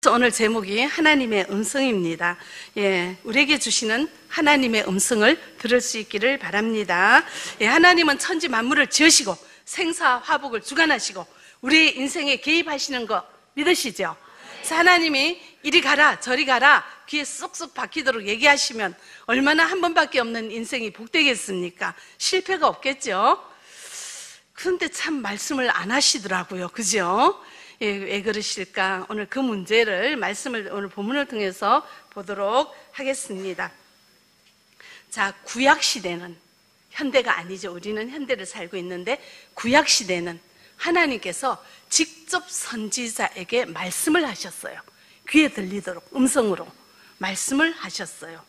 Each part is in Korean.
오늘 제목이 하나님의 음성입니다. 우리에게 주시는 하나님의 음성을 들을 수 있기를 바랍니다. 하나님은 천지 만물을 지으시고 생사화복을 주관하시고 우리 인생에 개입하시는 거 믿으시죠? 그래서 하나님이 이리 가라 저리 가라 귀에 쏙쏙 박히도록 얘기하시면 얼마나 한 번밖에 없는 인생이 복되겠습니까? 실패가 없겠죠? 그런데 참 말씀을 안 하시더라고요. 그죠? 왜 그러실까? 오늘 그 문제를 말씀을 오늘 본문을 통해서 보도록 하겠습니다. 자, 구약 시대는 현대가 아니죠. 우리는 현대를 살고 있는데 구약 시대는 하나님께서 직접 선지자에게 말씀을 하셨어요. 귀에 들리도록 음성으로 말씀을 하셨어요.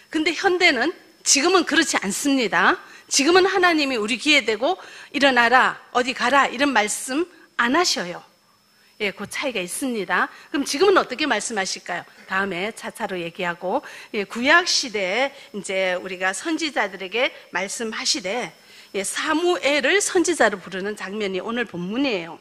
근데 현대는 지금은 그렇지 않습니다. 지금은 하나님이 우리 귀에 대고 일어나라 어디 가라 이런 말씀 안 하셔요. 그 차이가 있습니다. 그럼 지금은 어떻게 말씀하실까요? 다음에 차차로 얘기하고, 구약 시대에 이제 우리가 선지자들에게 말씀하시되, 사무엘을 선지자로 부르는 장면이 오늘 본문이에요.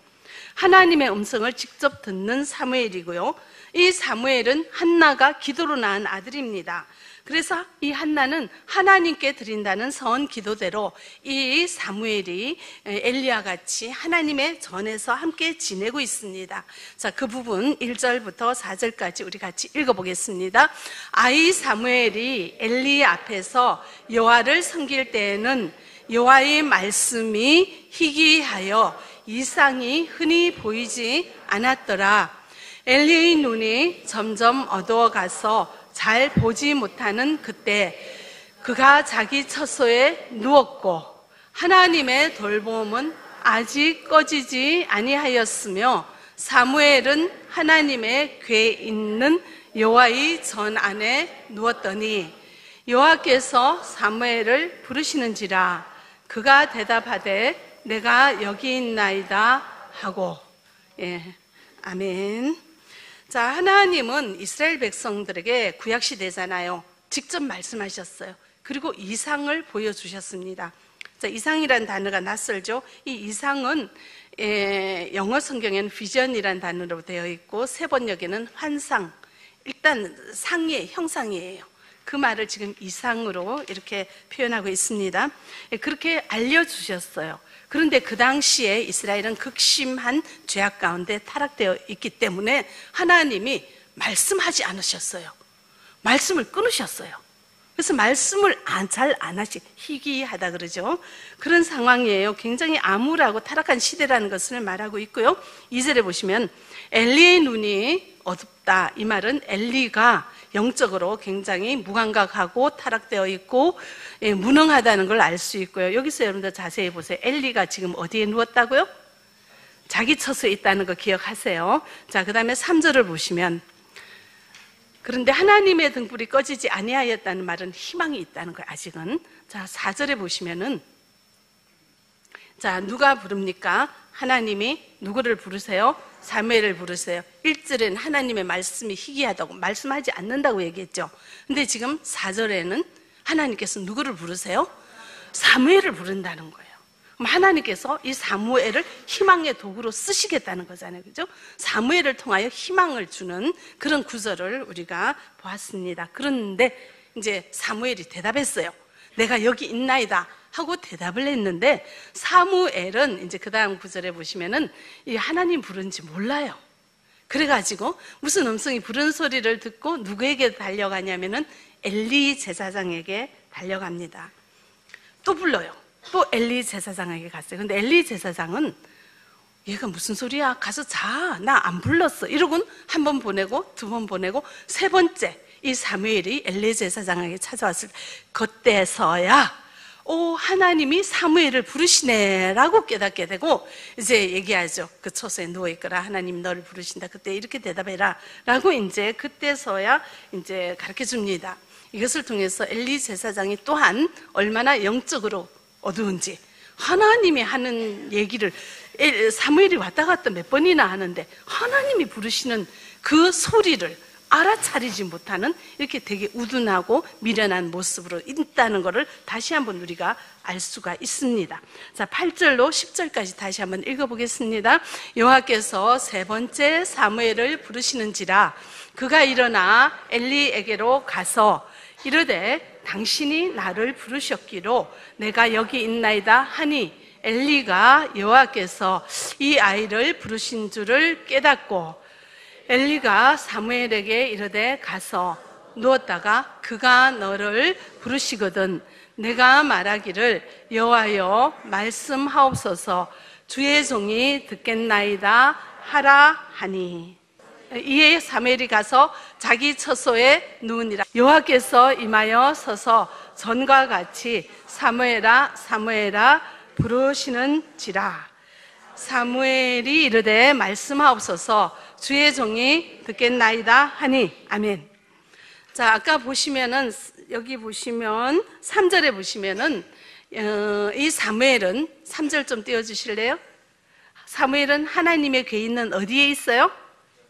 하나님의 음성을 직접 듣는 사무엘이고요. 이 사무엘은 한나가 기도로 낳은 아들입니다. 그래서 이 한나는 하나님께 드린다는 선 기도대로 이 사무엘이 엘리야 같이 하나님의 전에서 함께 지내고 있습니다. 자, 그 부분 1절부터 4절까지 우리 같이 읽어보겠습니다. 아이 사무엘이 엘리 앞에서 여호와를 섬길 때에는 여호와의 말씀이 희귀하여 이상이 흔히 보이지 않았더라. 엘리의 눈이 점점 어두워가서 잘 보지 못하는 그때 그가 자기 처소에 누웠고 하나님의 돌봄은 아직 꺼지지 아니하였으며 사무엘은 하나님의 궤 있는 여호와의 전 안에 누웠더니 여호와께서 사무엘을 부르시는지라 그가 대답하되 내가 여기 있나이다 하고. 아멘. 자, 하나님은 이스라엘 백성들에게 구약시대잖아요. 직접 말씀하셨어요. 그리고 이상을 보여주셨습니다. 자, 이상이라는 단어가 낯설죠? 이 이상은 영어 성경에는 비전이라는 단어로 되어 있고 세번역에는 환상, 일단 상의 형상이에요. 그 말을 지금 이상으로 이렇게 표현하고 있습니다. 그렇게 알려주셨어요. 그런데 그 당시에 이스라엘은 극심한 죄악 가운데 타락되어 있기 때문에 하나님이 말씀하지 않으셨어요. 말씀을 끊으셨어요. 그래서 말씀을 잘 안 하시, 희귀하다 그러죠. 그런 상황이에요. 굉장히 암울하고 타락한 시대라는 것을 말하고 있고요. 2절에 보시면 엘리의 눈이 어둡다. 이 말은 엘리가 영적으로 굉장히 무감각하고 타락되어 있고 무능하다는 걸 알 수 있고요. 여기서 여러분들 자세히 보세요. 엘리가 지금 어디에 누웠다고요? 자기 처소에 있다는 거 기억하세요. 자, 그 다음에 3절을 보시면 그런데 하나님의 등불이 꺼지지 아니하였다는 말은 희망이 있다는 거예요. 아직은. 자, 4절에 보시면은 자, 누가 부릅니까? 하나님이 누구를 부르세요? 사무엘을 부르세요. 1절에는 하나님의 말씀이 희귀하다고 말씀하지 않는다고 얘기했죠. 근데 지금 4절에는 하나님께서 누구를 부르세요? 사무엘을 부른다는 거예요. 그럼 하나님께서 이 사무엘을 희망의 도구로 쓰시겠다는 거잖아요. 그죠? 사무엘을 통하여 희망을 주는 그런 구절을 우리가 보았습니다. 그런데 이제 사무엘이 대답했어요. 내가 여기 있나이다 하고 대답을 했는데 사무엘은 이제 그 다음 구절에 보시면은 이 하나님 부른지 몰라요. 그래가지고 무슨 음성이 부르는 소리를 듣고 누구에게 달려가냐면은 엘리 제사장에게 달려갑니다. 또 불러요. 또 엘리 제사장에게 갔어요. 근데 엘리 제사장은 얘가 무슨 소리야? 가서 자. 나 안 불렀어. 이러고는 한 번 보내고 두 번 보내고 세 번째 이 사무엘이 엘리 제사장에게 찾아왔을 때 그때서야 하나님이 사무엘을 부르시네라고 깨닫게 되고 이제 얘기하죠. 그 처소에 누워있거라. 하나님 너를 부르신다. 그때 이렇게 대답해라. 라고 이제 그때서야 이제 가르쳐 줍니다. 이것을 통해서 엘리 제사장이 또한 얼마나 영적으로 어두운지 하나님이 하는 얘기를 사무엘이 왔다 갔다 몇 번이나 하는데 하나님이 부르시는 그 소리를 알아차리지 못하는 이렇게 되게 우둔하고 미련한 모습으로 있다는 것을 다시 한번 우리가 알 수가 있습니다. 자, 8절로 10절까지 다시 한번 읽어보겠습니다. 여호와께서 세 번째 사무엘을 부르시는지라 그가 일어나 엘리에게로 가서 이르되 당신이 나를 부르셨기로 내가 여기 있나이다 하니 엘리가 여호와께서 이 아이를 부르신 줄을 깨닫고 엘리가 사무엘에게 이르되 가서 누웠다가 그가 너를 부르시거든 내가 말하기를 여호와여 말씀하옵소서 주의 종이 듣겠나이다 하라 하니 이에 사무엘이 가서 자기 처소에 누우니라. 여호와께서 임하여 서서 전과 같이 사무엘아 사무엘아 부르시는지라. 사무엘이 이르되 말씀하옵소서 주의 종이 듣겠나이다 하니 아멘. 자, 아까 보시면은 여기 보시면 3절에 보시면은 이 사무엘은 3절 좀 띄워주실래요? 사무엘은 하나님의 궤있는 어디에 있어요?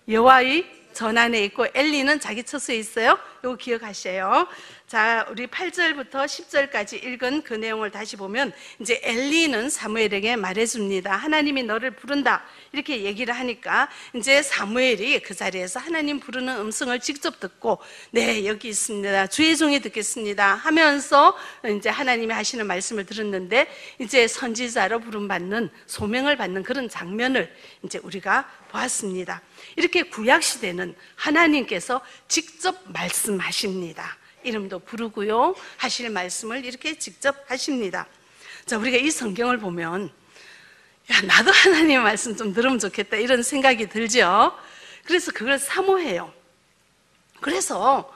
여호와의 전안에 있고 엘리는 자기 처소에 있어요. 이거 기억하셔요. 자, 우리 8절부터 10절까지 읽은 그 내용을 다시 보면 이제 엘리는 사무엘에게 말해줍니다. 하나님이 너를 부른다 이렇게 얘기를 하니까 이제 사무엘이 그 자리에서 하나님 부르는 음성을 직접 듣고 네 여기 있습니다 주의 종이 듣겠습니다 하면서 이제 하나님이 하시는 말씀을 들었는데 이제 선지자로 부름받는 소명을 받는 그런 장면을 이제 우리가 보았습니다. 이렇게 구약시대는 하나님께서 직접 말씀하십니다. 이름도 부르고요 하실 말씀을 이렇게 직접 하십니다. 자, 우리가 이 성경을 보면 야 나도 하나님의 말씀 좀 들으면 좋겠다 이런 생각이 들죠. 그래서 그걸 사모해요. 그래서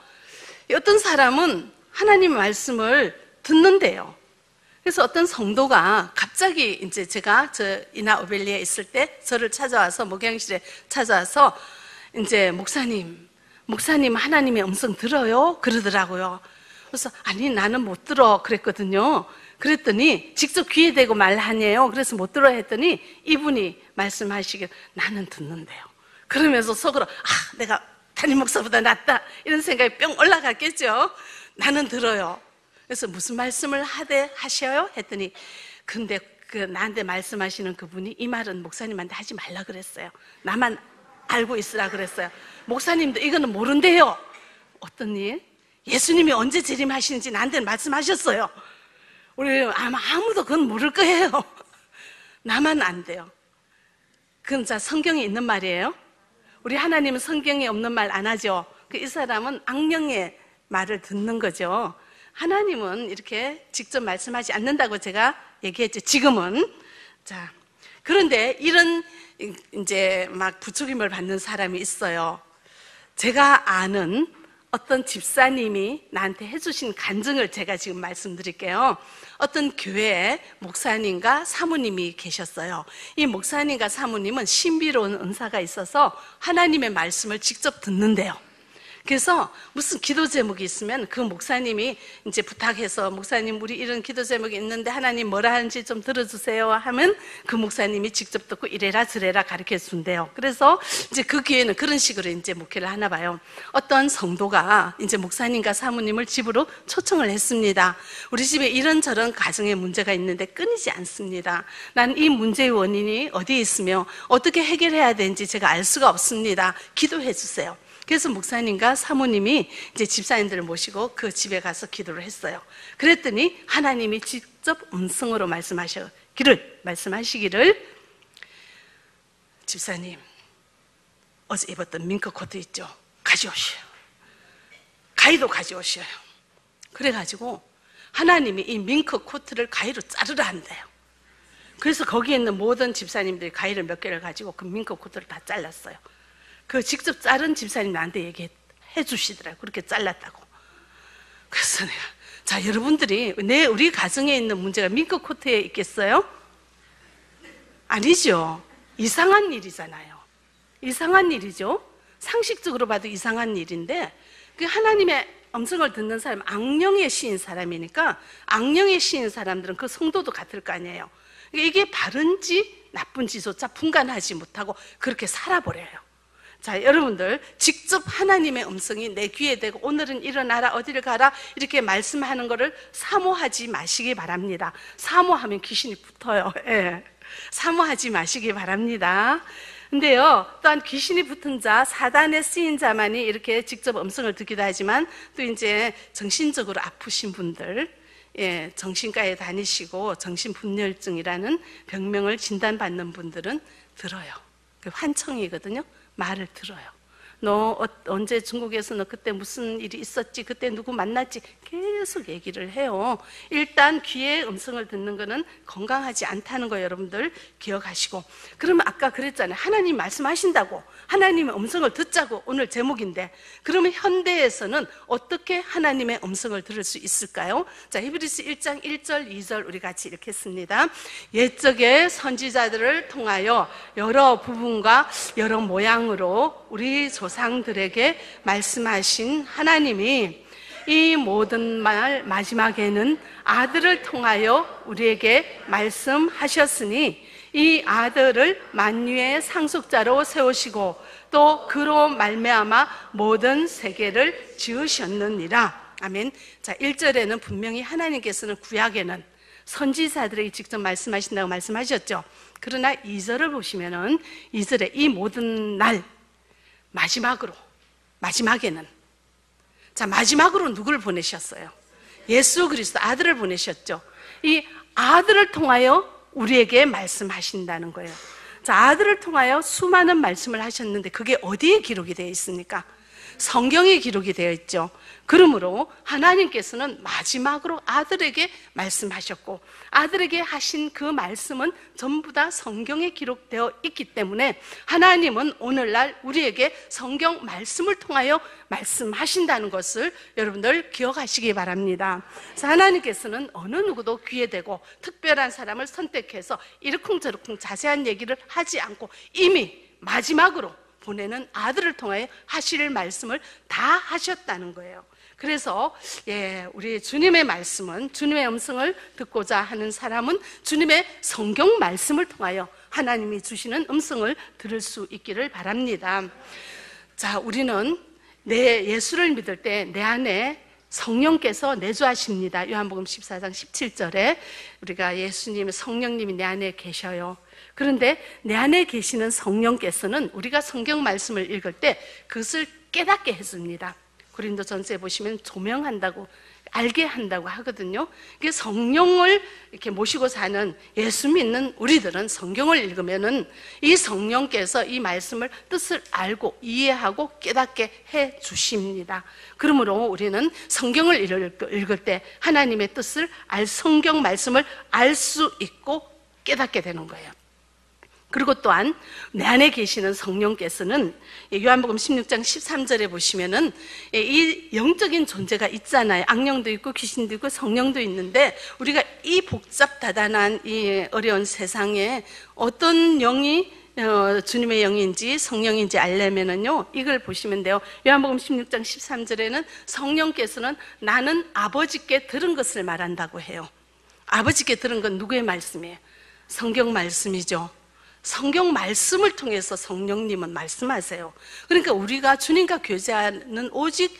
어떤 사람은 하나님의 말씀을 듣는데요. 그래서 어떤 성도가 갑자기 이제 제가 저 이나오벨리에 있을 때 저를 찾아와서 목양실에 찾아와서 이제 목사님 하나님의 음성 들어요? 그러더라고요. 그래서 아니 나는 못 들어 그랬거든요. 그랬더니 직접 귀에 대고 말하네요. 그래서 못 들어 했더니 이분이 말씀하시길 나는 듣는데요. 그러면서 속으로 내가 담임 목사보다 낫다 이런 생각이 뿅 올라갔겠죠. 나는 들어요. 그래서 무슨 말씀을 하셔요? 했더니 근데 나한테 말씀하시는 그분이 이 말은 목사님한테 하지 말라 그랬어요. 나만 알고 있으라 그랬어요. 목사님도 이거는 모른대요. 어떤 일? 예수님이 언제 재림하시는지 나한테는 말씀하셨어요. 우리 아마 아무도 그건 모를 거예요. 나만 안 돼요. 그건 자 성경에 있는 말이에요. 우리 하나님은 성경에 없는 말 안 하죠. 이 사람은 악령의 말을 듣는 거죠. 하나님은 이렇게 직접 말씀하지 않는다고 제가 얘기했죠. 지금은. 자, 그런데 이런 이제 막 부추김을 받는 사람이 있어요. 제가 아는 어떤 집사님이 나한테 해주신 간증을 제가 지금 말씀드릴게요. 어떤 교회에 목사님과 사모님이 계셨어요. 이 목사님과 사모님은 신비로운 은사가 있어서 하나님의 말씀을 직접 듣는데요. 그래서 무슨 기도 제목이 있으면 그 목사님이 이제 부탁해서 목사님 우리 이런 기도 제목이 있는데 하나님 뭐라 하는지 좀 들어주세요 하면 그 목사님이 직접 듣고 이래라 저래라 가르쳐 준대요. 그래서 이제 그 교회는 그런 식으로 이제 목회를 하나 봐요. 어떤 성도가 이제 목사님과 사모님을 집으로 초청을 했습니다. 우리 집에 이런저런 가정의 문제가 있는데 끊이지 않습니다. 난 이 문제의 원인이 어디에 있으며 어떻게 해결해야 되는지 제가 알 수가 없습니다. 기도해 주세요. 그래서 목사님과 사모님이 이제 집사님들을 모시고 그 집에 가서 기도를 했어요. 그랬더니 하나님이 직접 음성으로 말씀하시기를 집사님 어제 입었던 밍크 코트 있죠? 가져오셔요. 가위도 가져오셔요. 그래가지고 하나님이 이 밍크 코트를 가위로 자르라 한대요. 그래서 거기에 있는 모든 집사님들이 가위를 몇 개를 가지고 그 밍크 코트를 다 잘랐어요. 그 직접 자른 집사님 나한테 얘기해 주시더라고요. 그렇게 잘랐다고. 그래서 내가 자 여러분들이 우리 가정에 있는 문제가 밍크 코트에 있겠어요? 아니죠. 이상한 일이잖아요. 이상한 일이죠. 상식적으로 봐도 이상한 일인데 그 하나님의 음성을 듣는 사람 악령의 시인 사람이니까 악령의 시인 사람들은 그 성도도 같을 거 아니에요. 이게 바른지 나쁜지조차 분간하지 못하고 그렇게 살아버려요. 자, 여러분들 직접 하나님의 음성이 내 귀에 대고 오늘은 일어나라, 어디를 가라 이렇게 말씀하는 것을 사모하지 마시기 바랍니다. 사모하면 귀신이 붙어요. 예. 사모하지 마시기 바랍니다. 근데요, 또한 귀신이 붙은 자, 사단에 쓰인 자만이 이렇게 직접 음성을 듣기도 하지만 또 이제 정신적으로 아프신 분들, 예, 정신과에 다니시고 정신분열증이라는 병명을 진단받는 분들은 들어요. 그 환청이거든요. 말을 들어요. 너 언제 중국에서 너 그때 무슨 일이 있었지? 그때 누구 만났지? 계속 얘기를 해요. 일단 귀의 음성을 듣는 거는 건강하지 않다는 거 여러분들 기억하시고, 그러면 아까 그랬잖아요. 하나님 말씀하신다고, 하나님의 음성을 듣자고 오늘 제목인데, 그러면 현대에서는 어떻게 하나님의 음성을 들을 수 있을까요? 자, 히브리서 1장 1절 2절 우리 같이 읽겠습니다. 옛적의 선지자들을 통하여 여러 부분과 여러 모양으로 우리 조상들에게 말씀하신 하나님이 이 모든 말 마지막에는 아들을 통하여 우리에게 말씀하셨으니 이 아들을 만유의 상속자로 세우시고 또 그로 말미암아 모든 세계를 지으셨느니라. 아멘. 자, 1절에는 분명히 하나님께서는 구약에는 선지자들에게 직접 말씀하신다고 말씀하셨죠. 그러나 2절을 보시면은 2절에 이 모든 날 마지막에는, 자, 마지막으로 누구를 보내셨어요? 예수 그리스도 아들을 보내셨죠. 이 아들을 통하여 우리에게 말씀하신다는 거예요. 자, 아들을 통하여 수많은 말씀을 하셨는데 그게 어디에 기록이 되어 있습니까? 성경에 기록이 되어 있죠. 그러므로 하나님께서는 마지막으로 아들에게 말씀하셨고 아들에게 하신 그 말씀은 전부 다 성경에 기록되어 있기 때문에 하나님은 오늘날 우리에게 성경 말씀을 통하여 말씀하신다는 것을 여러분들 기억하시기 바랍니다. 그래서 하나님께서는 어느 누구도 귀에 대고 특별한 사람을 선택해서 이러쿵저러쿵 자세한 얘기를 하지 않고 이미 마지막으로 보내는 아들을 통해 하실 말씀을 다 하셨다는 거예요. 그래서 우리 주님의 말씀은, 주님의 음성을 듣고자 하는 사람은 주님의 성경 말씀을 통하여 하나님이 주시는 음성을 들을 수 있기를 바랍니다. 자, 우리는 내 예수를 믿을 때 내 안에 성령께서 내주하십니다. 요한복음 14장 17절에 우리가 예수님의 성령님이 내 안에 계셔요. 그런데 내 안에 계시는 성령께서는 우리가 성경 말씀을 읽을 때 그것을 깨닫게 해줍니다. 고린도전서에 보시면 조명한다고, 알게 한다고 하거든요. 성령을 이렇게 모시고 사는 예수 믿는 우리들은 성경을 읽으면은 이 성령께서 이 말씀을 뜻을 알고 이해하고 깨닫게 해 주십니다. 그러므로 우리는 성경을 읽을 때 하나님의 뜻을 성경 말씀을 알 수 있고 깨닫게 되는 거예요. 그리고 또한 내 안에 계시는 성령께서는 요한복음 16장 13절에 보시면은 이 영적인 존재가 있잖아요. 악령도 있고 귀신도 있고 성령도 있는데 우리가 이 복잡다단한 이 어려운 세상에 어떤 영이 주님의 영인지 성령인지 알려면은요, 이걸 보시면 돼요. 요한복음 16장 13절에는 성령께서는 나는 아버지께 들은 것을 말한다고 해요. 아버지께 들은 건 누구의 말씀이에요? 성경 말씀이죠. 성경 말씀을 통해서 성령님은 말씀하세요. 그러니까 우리가 주님과 교제하는 오직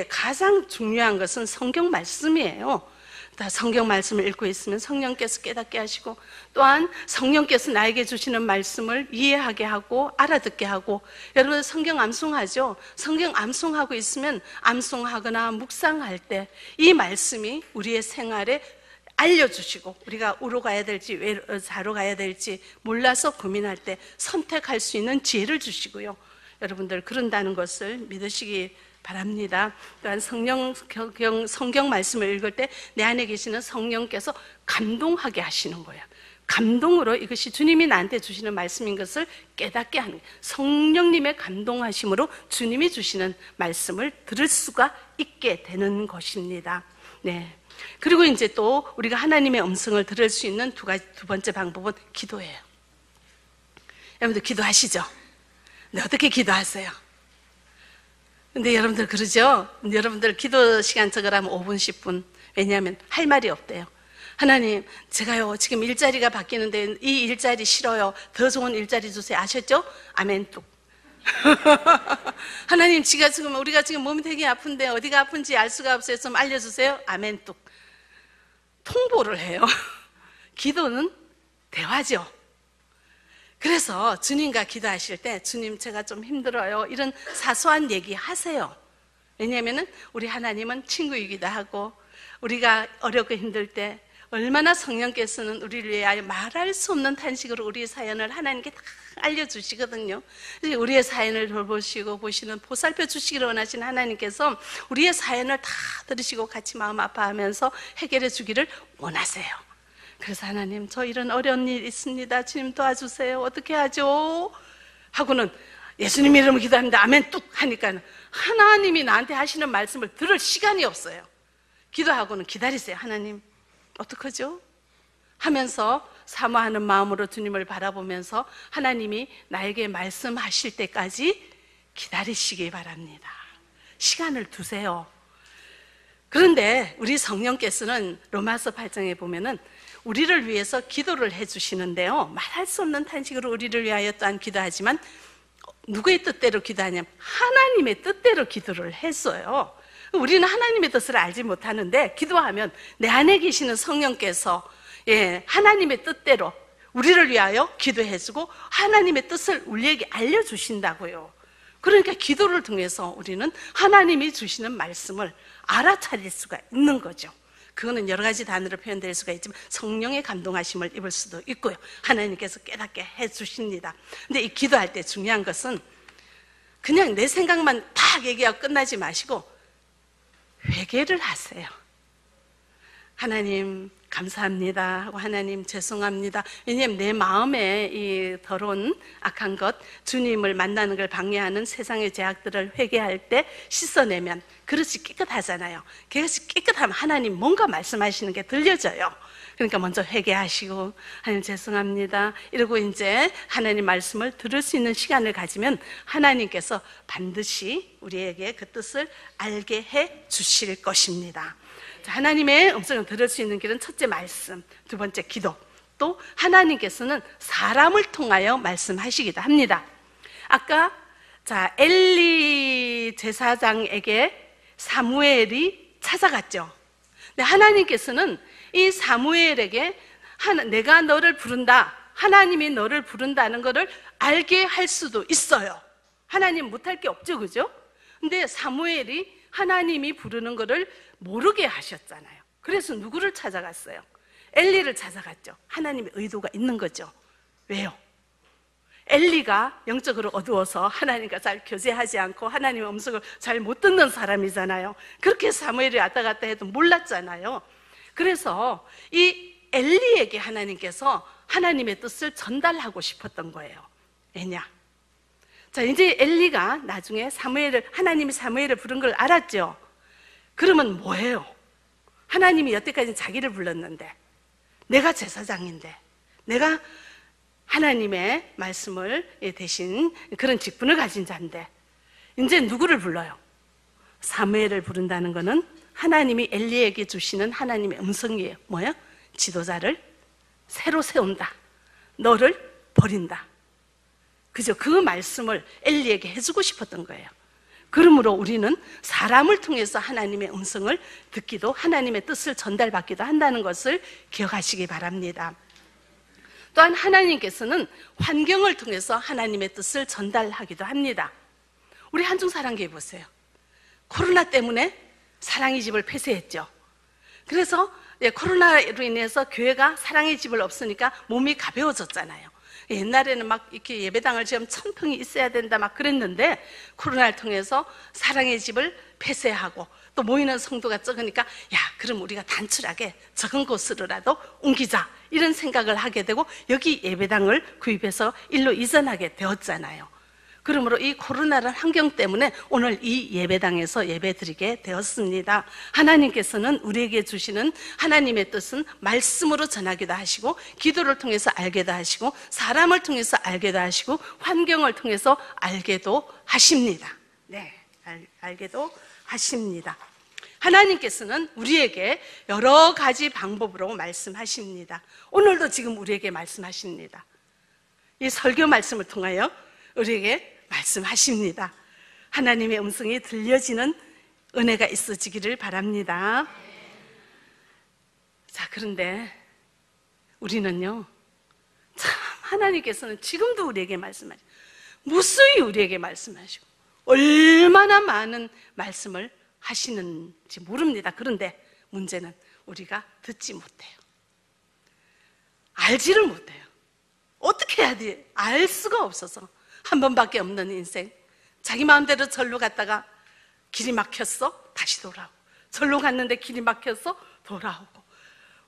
가장 중요한 것은 성경 말씀이에요. 다 성경 말씀을 읽고 있으면 성령께서 깨닫게 하시고 또한 성령께서 나에게 주시는 말씀을 이해하게 하고 알아듣게 하고, 여러분 성경 암송하죠? 성경 암송하고 있으면 암송하거나 묵상할 때 이 말씀이 우리의 생활에 알려주시고 우리가 우로 가야 될지 좌로 가야 될지 몰라서 고민할 때 선택할 수 있는 지혜를 주시고요. 여러분들 그런다는 것을 믿으시기 바랍니다. 또한 성경 말씀을 읽을 때 내 안에 계시는 성령께서 감동하게 하시는 거예요. 감동으로 이것이 주님이 나한테 주시는 말씀인 것을 깨닫게 하는 거예요. 성령님의 감동하심으로 주님이 주시는 말씀을 들을 수가 있게 되는 것입니다. 네. 그리고 이제 또 우리가 하나님의 음성을 들을 수 있는 두 번째 방법은 기도예요. 여러분들 기도하시죠? 네, 어떻게 기도하세요? 근데 여러분들 그러죠? 여러분들 기도 시간 적으라면 5분, 10분. 왜냐하면 할 말이 없대요. 하나님, 제가요 지금 일자리가 바뀌는데 이 일자리 싫어요. 더 좋은 일자리 주세요. 아셨죠? 아멘 뚝. 하나님, 우리가 지금 몸이 되게 아픈데 어디가 아픈지 알 수가 없어요. 좀 알려주세요. 아멘 뚝. 통보를 해요. 기도는 대화죠. 그래서 주님과 기도하실 때 주님, 제가 좀 힘들어요, 이런 사소한 얘기 하세요. 왜냐하면 우리 하나님은 친구이기도 하고, 우리가 어렵고 힘들 때 얼마나 성령께서는 우리를 위하여 말할 수 없는 탄식으로 우리의 사연을 하나님께 다 알려주시거든요. 우리의 사연을 돌보시고 보시는, 보살펴 주시기를 원하시는 하나님께서 우리의 사연을 다 들으시고 같이 마음 아파하면서 해결해 주기를 원하세요. 그래서 하나님, 저 이런 어려운 일 있습니다. 주님 도와주세요. 어떻게 하죠? 하고는 예수님 이름으로 기도합니다. 아멘 뚝 하니까 하나님이 나한테 하시는 말씀을 들을 시간이 없어요. 기도하고는 기다리세요. 하나님 어떡하죠? 하면서 사모하는 마음으로 주님을 바라보면서 하나님이 나에게 말씀하실 때까지 기다리시기 바랍니다. 시간을 두세요. 그런데 우리 성령께서는 로마서 8장에 보면은 우리를 위해서 기도를 해주시는데요, 말할 수 없는 탄식으로 우리를 위하여 또한 기도하지만 누구의 뜻대로 기도하냐면 하나님의 뜻대로 기도를 했어요. 우리는 하나님의 뜻을 알지 못하는데 기도하면 내 안에 계시는 성령께서 하나님의 뜻대로 우리를 위하여 기도해주고 하나님의 뜻을 우리에게 알려주신다고요. 그러니까 기도를 통해서 우리는 하나님이 주시는 말씀을 알아차릴 수가 있는 거죠. 그거는 여러 가지 단어로 표현될 수가 있지만 성령의 감동하심을 입을 수도 있고요, 하나님께서 깨닫게 해주십니다. 근데 이 기도할 때 중요한 것은 그냥 내 생각만 딱 얘기하고 끝나지 마시고 회개를 하세요. 하나님 감사합니다 하고, 하나님 죄송합니다. 왜냐하면 내 마음에 이 더러운 악한 것, 주님을 만나는 걸 방해하는 세상의 죄악들을 회개할 때 씻어내면 그릇이 깨끗하잖아요. 그릇이 깨끗하면 하나님 뭔가 말씀하시는 게 들려져요. 그러니까 먼저 회개하시고 하나님 죄송합니다 이러고 이제 하나님 말씀을 들을 수 있는 시간을 가지면 하나님께서 반드시 우리에게 그 뜻을 알게 해 주실 것입니다. 하나님의 음성을 들을 수 있는 길은 첫째 말씀, 두 번째 기도, 또 하나님께서는 사람을 통하여 말씀하시기도 합니다. 아까 엘리 제사장에게 사무엘이 찾아갔죠. 근데 하나님께서는 이 사무엘에게 내가 너를 부른다, 하나님이 너를 부른다는 것을 알게 할 수도 있어요. 하나님 못할 게 없죠, 그죠? 근데 사무엘이 하나님이 부르는 것을 모르게 하셨잖아요. 그래서 누구를 찾아갔어요? 엘리를 찾아갔죠. 하나님의 의도가 있는 거죠. 왜요? 엘리가 영적으로 어두워서 하나님과 잘 교제하지 않고 하나님의 음성을 잘 못 듣는 사람이잖아요. 그렇게 사무엘이 왔다 갔다 해도 몰랐잖아요. 그래서 이 엘리에게 하나님께서 하나님의 뜻을 전달하고 싶었던 거예요. 왜냐? 자, 이제 엘리가 나중에 하나님이 사무엘을 부른 걸 알았죠. 그러면 뭐예요? 하나님이 여태까지 자기를 불렀는데, 내가 제사장인데, 내가 하나님의 말씀을 대신 그런 직분을 가진 자인데 이제 누구를 불러요? 사무엘을 부른다는 것은 하나님이 엘리에게 주시는 하나님의 음성이에요. 뭐예요? 지도자를 새로 세운다, 너를 버린다. 그죠? 그 말씀을 엘리에게 해주고 싶었던 거예요. 그러므로 우리는 사람을 통해서 하나님의 음성을 듣기도 하나님의 뜻을 전달받기도 한다는 것을 기억하시기 바랍니다. 또한 하나님께서는 환경을 통해서 하나님의 뜻을 전달하기도 합니다. 우리 한중사랑교회 보세요. 코로나 때문에 사랑의 집을 폐쇄했죠. 그래서 코로나로 인해서 교회가 사랑의 집을 없으니까 몸이 가벼워졌잖아요. 옛날에는 막 이렇게 예배당을 지금 1000평이 있어야 된다 막 그랬는데, 코로나를 통해서 사랑의 집을 폐쇄하고 또 모이는 성도가 적으니까 그럼 우리가 단출하게 적은 곳으로라도 옮기자, 이런 생각을 하게 되고 여기 예배당을 구입해서 일로 이전하게 되었잖아요. 그러므로 이 코로나라는 환경 때문에 오늘 이 예배당에서 예배드리게 되었습니다. 하나님께서는 우리에게 주시는 하나님의 뜻은 말씀으로 전하기도 하시고, 기도를 통해서 알게도 하시고, 사람을 통해서 알게도 하시고, 환경을 통해서 알게도 하십니다. 네, 알게도 하십니다. 하나님께서는 우리에게 여러 가지 방법으로 말씀하십니다. 오늘도 지금 우리에게 말씀하십니다. 이 설교 말씀을 통하여 우리에게 말씀하십니다. 하나님의 음성이 들려지는 은혜가 있어지기를 바랍니다. 자, 그런데 우리는요, 참 하나님께서는 지금도 우리에게 말씀하시고 무수히 우리에게 말씀하시고 얼마나 많은 말씀을 하시는지 모릅니다. 그런데 문제는 우리가 듣지 못해요. 알지를 못해요. 어떻게 해야 돼? 알 수가 없어서. 한 번밖에 없는 인생. 자기 마음대로 절로 갔다가 길이 막혔어? 다시 돌아오고. 절로 갔는데 길이 막혔어? 돌아오고.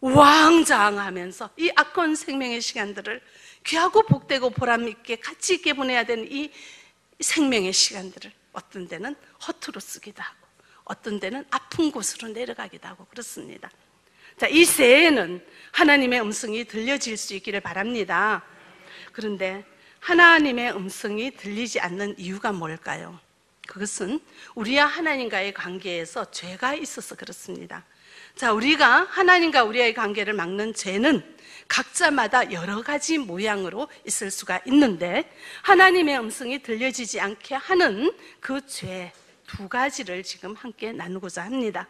우왕좌왕하면서 이 아까운 생명의 시간들을 귀하고 복되고 보람있게 가치 있게 보내야 되는 이 생명의 시간들을 어떤 데는 허투루 쓰기도 하고 어떤 데는 아픈 곳으로 내려가기도 하고 그렇습니다. 자, 이 새해에는 하나님의 음성이 들려질 수 있기를 바랍니다. 그런데 하나님의 음성이 들리지 않는 이유가 뭘까요? 그것은 우리와 하나님과의 관계에서 죄가 있어서 그렇습니다. 자, 우리가 하나님과 우리의 관계를 막는 죄는 각자마다 여러 가지 모양으로 있을 수가 있는데 하나님의 음성이 들려지지 않게 하는 그 죄 두 가지를 지금 함께 나누고자 합니다.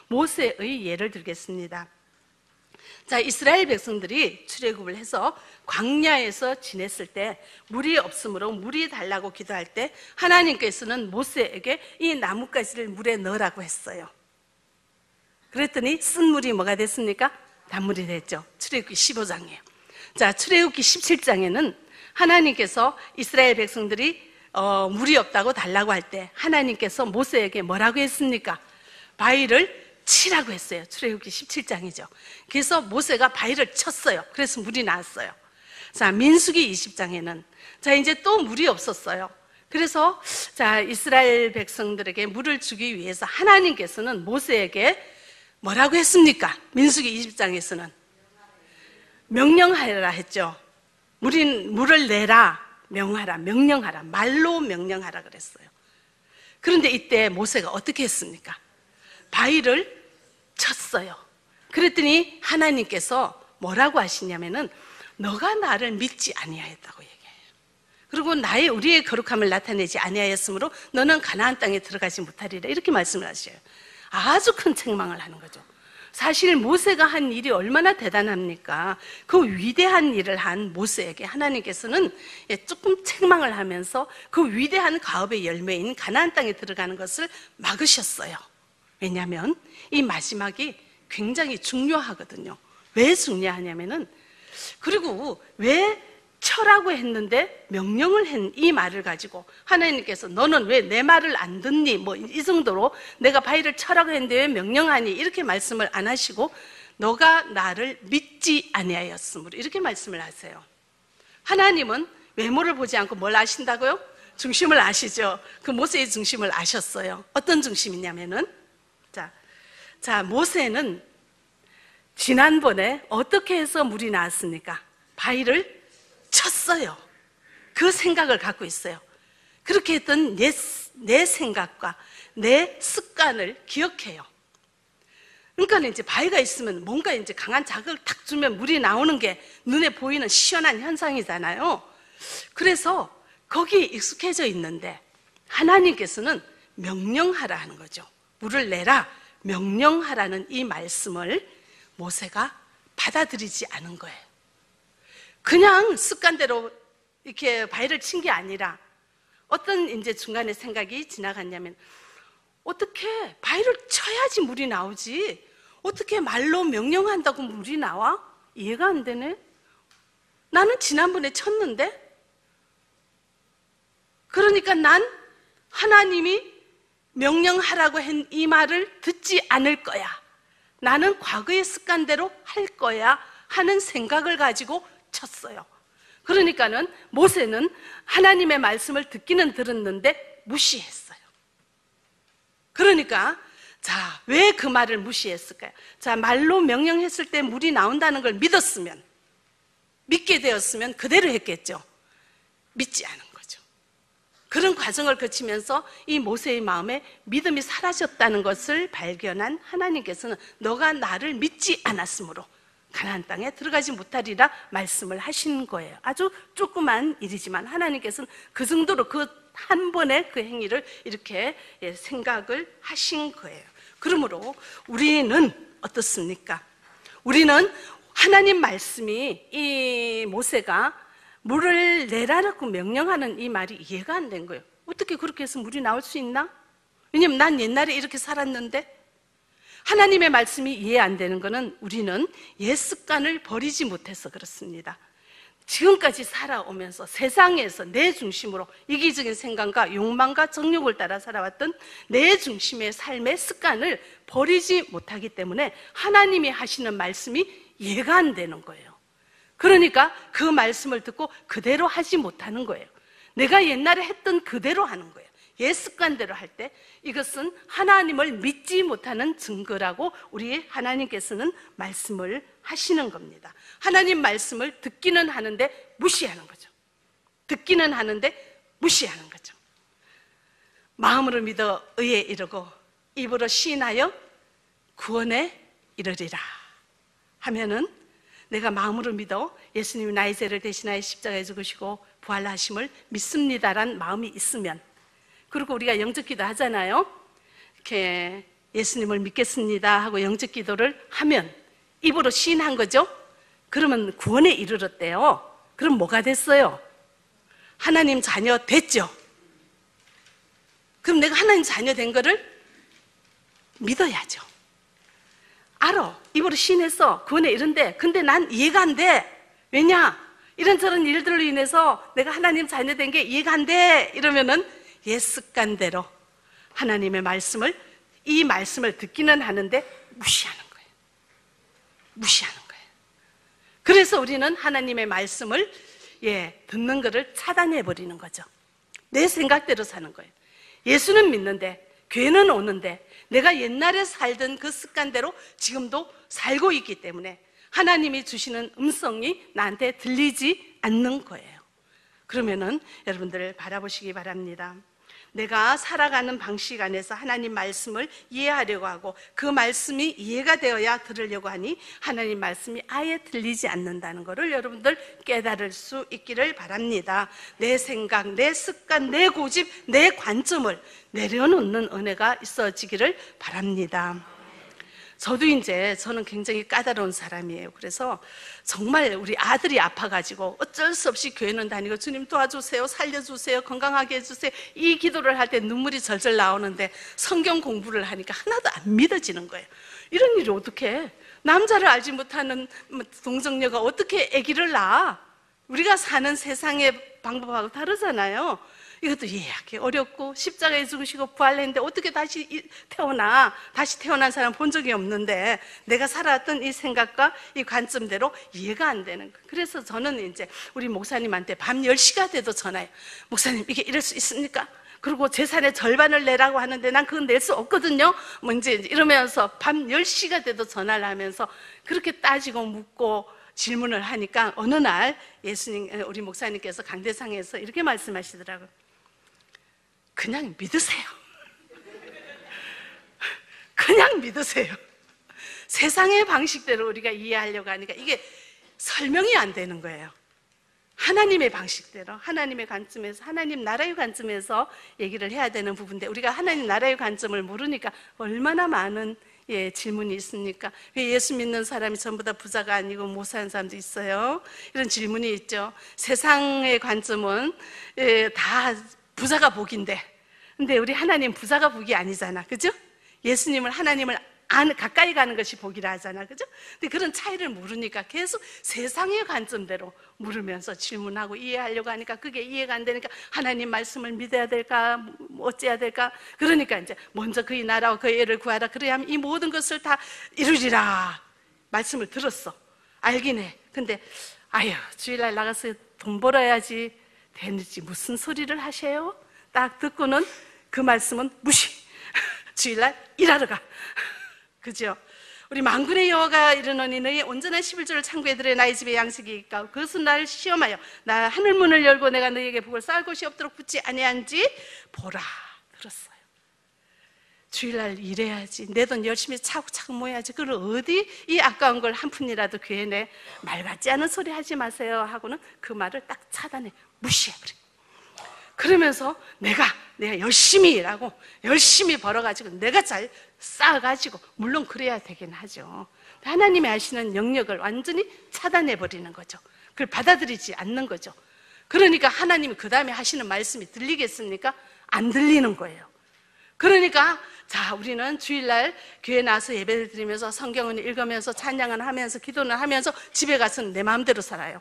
모세의 예를 들겠습니다. 자, 이스라엘 백성들이 출애굽을 해서 광야에서 지냈을 때 물이 없으므로 물이 달라고 기도할 때 하나님께서는 모세에게 이 나뭇가지를 물에 넣으라고 했어요. 그랬더니 쓴 물이 뭐가 됐습니까? 단물이 됐죠. 출애굽기 15장이에요. 자, 출애굽기 17장에는 하나님께서 이스라엘 백성들이 물이 없다고 달라고 할 때 하나님께서 모세에게 뭐라고 했습니까? 바위를 치라고 했어요. 출애굽기 17장이죠. 그래서 모세가 바위를 쳤어요. 그래서 물이 나왔어요. 자, 민수기 20장에는 자, 이제 또 물이 없었어요. 그래서 자, 이스라엘 백성들에게 물을 주기 위해서 하나님께서는 모세에게 뭐라고 했습니까? 민수기 20장에서는 명령하라 했죠. 물을 내라, 명하라, 명령하라, 말로 명령하라 그랬어요. 그런데 이때 모세가 어떻게 했습니까? 바위를 쳤어요. 그랬더니 하나님께서 뭐라고 하시냐면은 너가 나를 믿지 아니하였다고 얘기해요. 그리고 우리의 거룩함을 나타내지 아니하였으므로 너는 가나안 땅에 들어가지 못하리라 이렇게 말씀을 하셔요. 아주 큰 책망을 하는 거죠. 사실 모세가 한 일이 얼마나 대단합니까? 그 위대한 일을 한 모세에게 하나님께서는 조금 책망을 하면서 그 위대한 가업의 열매인 가나안 땅에 들어가는 것을 막으셨어요. 왜냐하면 이 마지막이 굉장히 중요하거든요. 왜 중요하냐면은 그리고 왜 쳐라고 했는데 명령을 한 이 말을 가지고 하나님께서 너는 왜 내 말을 안 듣니? 뭐 이 정도로 내가 바위를 쳐라고 했는데 왜 명령하니? 이렇게 말씀을 안 하시고 너가 나를 믿지 아니하였으므로 이렇게 말씀을 하세요. 하나님은 외모를 보지 않고 뭘 아신다고요? 중심을 아시죠? 그 모세의 중심을 아셨어요. 어떤 중심이냐면은 자, 모세는 지난번에 어떻게 해서 물이 나왔습니까? 바위를 쳤어요. 그 생각을 갖고 있어요. 그렇게 했던 내 생각과 내 습관을 기억해요. 그러니까 이제 바위가 있으면 뭔가 이제 강한 자극을 탁 주면 물이 나오는 게 눈에 보이는 시원한 현상이잖아요. 그래서 거기에 익숙해져 있는데 하나님께서는 명령하라 하는 거죠. 물을 내라, 명령하라는 이 말씀을 모세가 받아들이지 않은 거예요. 그냥 습관대로 이렇게 바위를 친 게 아니라 어떤 이제 중간에 생각이 지나갔냐면 어떻게 바위를 쳐야지 물이 나오지 어떻게 말로 명령한다고 물이 나와? 이해가 안 되네. 나는 지난번에 쳤는데 그러니까 난 하나님이 명령하라고 한 이 말을 듣지 않을 거야. 나는 과거의 습관대로 할 거야 하는 생각을 가지고 쳤어요. 그러니까는 모세는 하나님의 말씀을 듣기는 들었는데 무시했어요. 그러니까 자, 왜 그 말을 무시했을까요? 자, 말로 명령했을 때 물이 나온다는 걸 믿었으면 믿게 되었으면 그대로 했겠죠. 믿지 않은 거죠. 그런 과정을 거치면서 이 모세의 마음에 믿음이 사라졌다는 것을 발견한 하나님께서는 너가 나를 믿지 않았으므로 가나안 땅에 들어가지 못하리라 말씀을 하신 거예요. 아주 조그만 일이지만 하나님께서는 그 정도로 그 한 번에 그 행위를 이렇게 생각을 하신 거예요. 그러므로 우리는 어떻습니까? 우리는 하나님 말씀이 이 모세가 물을 내라라고 명령하는 이 말이 이해가 안 된 거예요. 어떻게 그렇게 해서 물이 나올 수 있나? 왜냐면 난 옛날에 이렇게 살았는데. 하나님의 말씀이 이해 안 되는 것은 우리는 옛 습관을 버리지 못해서 그렇습니다. 지금까지 살아오면서 세상에서 내 중심으로 이기적인 생각과 욕망과 정욕을 따라 살아왔던 내 중심의 삶의 습관을 버리지 못하기 때문에 하나님이 하시는 말씀이 이해가 안 되는 거예요. 그러니까 그 말씀을 듣고 그대로 하지 못하는 거예요. 내가 옛날에 했던 그대로 하는 거예요. 옛 습관대로 할 때 이것은 하나님을 믿지 못하는 증거라고 우리 하나님께서는 말씀을 하시는 겁니다. 하나님 말씀을 듣기는 하는데 무시하는 거죠. 듣기는 하는데 무시하는 거죠. 마음으로 믿어 의에 이르고 입으로 시인하여 구원에 이르리라 하면은 내가 마음으로 믿어 예수님이 나의 죄를 대신하여 십자가에 죽으시고 부활하심을 믿습니다란 마음이 있으면, 그리고 우리가 영적 기도 하잖아요. 이렇게 예수님을 믿겠습니다 하고 영적 기도를 하면 입으로 시인한 거죠. 그러면 구원에 이르렀대요. 그럼 뭐가 됐어요? 하나님 자녀 됐죠. 그럼 내가 하나님 자녀 된 거를 믿어야죠. 알아. 입으로 시인했어. 구원에 이른데 근데 난 이해가 안 돼. 왜냐? 이런저런 일들로 인해서 내가 하나님 자녀 된 게 이해가 안 돼. 이러면은 옛 습관대로 하나님의 말씀을, 이 말씀을 듣기는 하는데 무시하는 거예요. 무시하는 거예요. 그래서 우리는 하나님의 말씀을 듣는 것을 차단해버리는 거죠. 내 생각대로 사는 거예요. 예수는 믿는데, 교회는 오는데 내가 옛날에 살던 그 습관대로 지금도 살고 있기 때문에 하나님이 주시는 음성이 나한테 들리지 않는 거예요. 그러면은 여러분들 바라보시기 바랍니다. 내가 살아가는 방식 안에서 하나님 말씀을 이해하려고 하고 그 말씀이 이해가 되어야 들으려고 하니 하나님 말씀이 아예 들리지 않는다는 것을 여러분들 깨달을 수 있기를 바랍니다. 내 생각, 내 습관, 내 고집, 내 관점을 내려놓는 은혜가 있어지기를 바랍니다. 저는 굉장히 까다로운 사람이에요. 그래서 정말 우리 아들이 아파가지고 어쩔 수 없이 교회는 다니고 주님 도와주세요, 살려주세요, 건강하게 해주세요, 이 기도를 할 때 눈물이 절절 나오는데 성경 공부를 하니까 하나도 안 믿어지는 거예요. 이런 일이 어떻게 해? 남자를 알지 못하는 동정녀가 어떻게 아기를 낳아? 우리가 사는 세상의 방법하고 다르잖아요. 이것도 이해하기 어렵고, 십자가에 죽으시고 부활했는데 어떻게 다시 태어난 사람 본 적이 없는데 내가 살아왔던 이 생각과 이 관점대로 이해가 안 되는 거예요. 그래서 저는 이제 우리 목사님한테 밤 10시가 돼도 전화해요. 목사님, 이게 이럴 수 있습니까? 그리고 재산의 절반을 내라고 하는데 난 그건 낼 수 없거든요. 뭐 이제 이러면서 밤 10시가 돼도 전화를 하면서 그렇게 따지고 묻고 질문을 하니까 어느 날 우리 목사님께서 강대상에서 이렇게 말씀하시더라고요. 그냥 믿으세요. 그냥 믿으세요. 세상의 방식대로 우리가 이해하려고 하니까 이게 설명이 안 되는 거예요. 하나님의 방식대로, 하나님의 관점에서, 하나님 나라의 관점에서 얘기를 해야 되는 부분인데 우리가 하나님 나라의 관점을 모르니까 얼마나 많은 질문이 있습니까? 왜 예수 믿는 사람이 전부 다 부자가 아니고 못 사는 사람도 있어요? 이런 질문이 있죠. 세상의 관점은 다 부자가 복인데, 근데 우리 하나님 부자가 복이 아니잖아, 그죠? 예수님을, 하나님을 가까이 가는 것이 복이라 하잖아, 그죠? 근데 그런 차이를 모르니까 계속 세상의 관점대로 물으면서 질문하고 이해하려고 하니까 그게 이해가 안 되니까 하나님 말씀을 믿어야 될까, 어찌해야 될까? 그러니까 이제 먼저 그의 나라와 그의 의를 구하라. 그래야 하면 이 모든 것을 다 이루리라. 말씀을 들었어. 알긴 해. 근데 주일날 나가서 돈 벌어야지 되는지 무슨 소리를 하셔요? 딱 듣고는 그 말씀은 무시. 주일날 일하러 가. 그죠? 우리 만군의 여호와가 이르노니 너희 온전한 11조를 창구에 나의 집에 양식이 있고 그것은 나를 시험하여 나 하늘문을 열고 내가 너희에게 복을 쌓을 곳이 없도록 붙지 아니한지 보라. 들었어요. 주일날 일해야지, 내 돈 열심히 차곡차곡 모아야지, 그걸 어디 이 아까운 걸 한 푼이라도 교회 내 말 같지 않은 소리 하지 마세요 하고는 그 말을 딱 차단해, 무시해버려. 그러면서 내가 열심히 일하고 열심히 벌어가지고 내가 잘 쌓아가지고, 물론 그래야 되긴 하죠. 하나님이 하시는 영역을 완전히 차단해버리는 거죠. 그걸 받아들이지 않는 거죠. 그러니까 하나님이 그 다음에 하시는 말씀이 들리겠습니까? 안 들리는 거예요. 그러니까 자, 우리는 주일날 교회 나와서 예배를 드리면서 성경을 읽으면서 찬양을 하면서 기도는 하면서 집에 가서는 내 마음대로 살아요.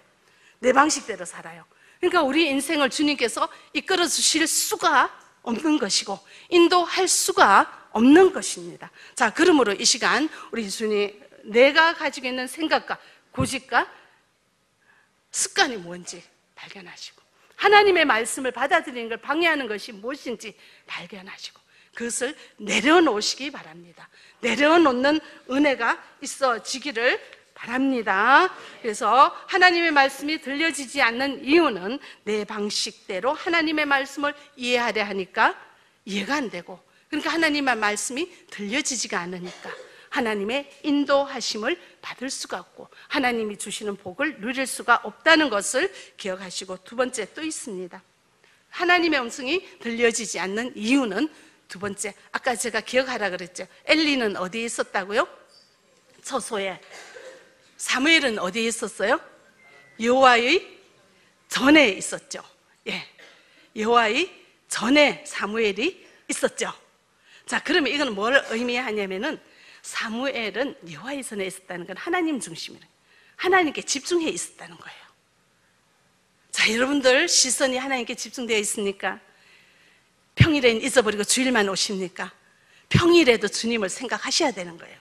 내 방식대로 살아요. 그러니까 우리 인생을 주님께서 이끌어 주실 수가 없는 것이고 인도할 수가 없는 것입니다. 자, 그러므로 이 시간 우리 주님, 내가 가지고 있는 생각과 고집과 습관이 뭔지 발견하시고, 하나님의 말씀을 받아들이는 걸 방해하는 것이 무엇인지 발견하시고, 그것을 내려놓으시기 바랍니다. 내려놓는 은혜가 있어지기를 바랍니다. 그래서 하나님의 말씀이 들려지지 않는 이유는 내 방식대로 하나님의 말씀을 이해하려 하니까 이해가 안 되고, 그러니까 하나님의 말씀이 들려지지가 않으니까 하나님의 인도하심을 받을 수가 없고 하나님이 주시는 복을 누릴 수가 없다는 것을 기억하시고, 두 번째 또 있습니다. 하나님의 음성이 들려지지 않는 이유는 두 번째, 아까 제가 기억하라 그랬죠. 엘리는 어디에 있었다고요? 처소에. 사무엘은 어디에 있었어요? 여호와의 전에 있었죠. 예, 여호와의 전에 사무엘이 있었죠. 자, 그러면 이건 뭘 의미하냐면은 사무엘은 여호와의 전에 있었다는 건 하나님 중심이에요. 하나님께 집중해 있었다는 거예요. 자, 여러분들 시선이 하나님께 집중되어 있습니까? 평일엔 잊어버리고 주일만 오십니까? 평일에도 주님을 생각하셔야 되는 거예요.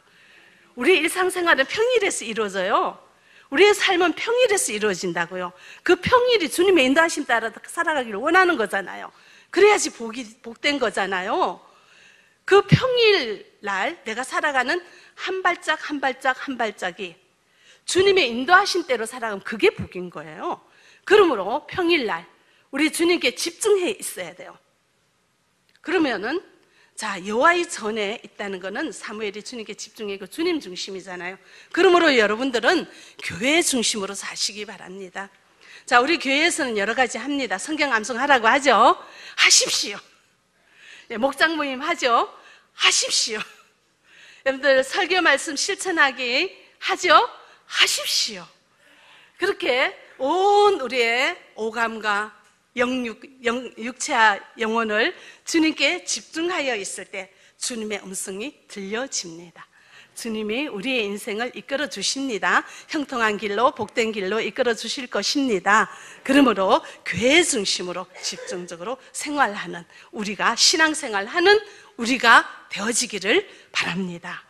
우리 일상생활은 평일에서 이루어져요. 우리의 삶은 평일에서 이루어진다고요. 그 평일이 주님의 인도하심 따라 살아가기를 원하는 거잖아요. 그래야지 복된 거잖아요. 그 평일날 내가 살아가는 한 발짝 한 발짝 한 발짝이 주님의 인도하심 대로 살아가면 그게 복인 거예요. 그러므로 평일날 우리 주님께 집중해 있어야 돼요. 그러면은 자, 여호와의 전에 있다는 거는 사무엘이 주님께 집중하고 주님 중심이잖아요. 그러므로 여러분들은 교회 중심으로 사시기 바랍니다. 자, 우리 교회에서는 여러 가지 합니다. 성경 암송하라고 하죠. 하십시오. 네, 목장 모임 하죠. 하십시오. 여러분들 설교 말씀 실천하기 하죠. 하십시오. 그렇게 온 우리의 오감과 육체와 영혼을 주님께 집중하여 있을 때 주님의 음성이 들려집니다. 주님이 우리의 인생을 이끌어 주십니다. 형통한 길로 복된 길로 이끌어 주실 것입니다. 그러므로 교회 중심으로 집중적으로 생활하는 우리가 신앙생활하는 우리가 되어지기를 바랍니다.